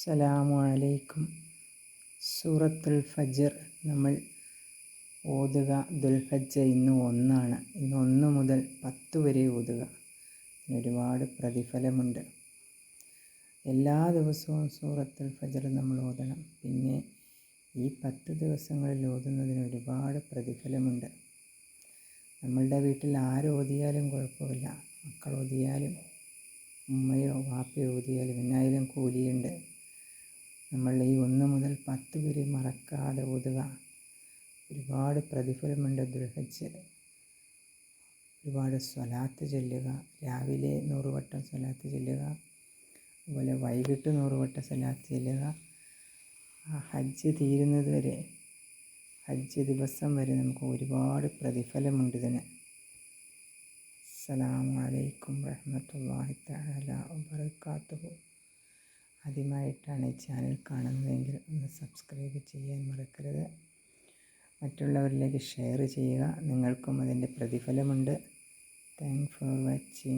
അസ്സലാമു അലൈക്കും. സൂറത്തുൽ ഫജ്ർ നമ്മൾ ഓതുക. ദുൽഹജ്ജ ഇന്ന് 1 ഇന്ന് 1 മുതൽ 10 വരെ ഓതുക. ഒരുപാട് പ്രതിഫലമുണ്ട്. എല്ലാ ദിവസവും സൂറത്തുൽ ഫജ്ർ നമ്മൾ ഓതണം. പിന്നെ ഈ 10 ദിവസങ്ങളിൽ ഓതുന്നതിന് ഒരുപാട് പ്രതിഫലമുണ്ട്. നമ്മളുടെ വീട്ടിൽ ആരോതിയാലും കുഴപ്പമില്ല, മക്കൾ ഓതിയാലും ഉമ്മയോ വാപ്പയോ ഓതിയാലും എന്നായാലും കൂലിയുണ്ട്. നമ്മൾ ഈ 1 മുതൽ 10 വരെ മറക്കാതെ ഓതുക. ഒരുപാട് പ്രതിഫലമുണ്ട്. ദുൽഹജ്ജ് ഒരുപാട് സ്വലാത്ത് ചൊല്ലുക. രാവിലെ 100 വട്ടം സ്വലാത്ത് ചൊല്ലുക, അതുപോലെ വൈകിട്ട് 100 വട്ടം സ്വലാത്ത് ചൊല്ലുക. ഹജ്ജ് തീരുന്നത് വരെ, ഹജ്ജ് ദിവസം വരെ നമുക്ക് ഒരുപാട് പ്രതിഫലമുണ്ട് ഇതിന്. അസ്സലാമു അലൈക്കും വറഹ്മത്തുള്ളാഹി തആല വബറകാതുഹു. ആദ്യമായിട്ടാണ് ഈ ചാനൽ കാണുന്നതെങ്കിൽ ഒന്ന് സബ്സ്ക്രൈബ് ചെയ്യാൻ മറക്കരുത്. മറ്റുള്ളവരിലേക്ക് ഷെയർ ചെയ്യുക. നിങ്ങൾക്കും അതിൻ്റെ പ്രതിഫലമുണ്ട്. Thanks for watching.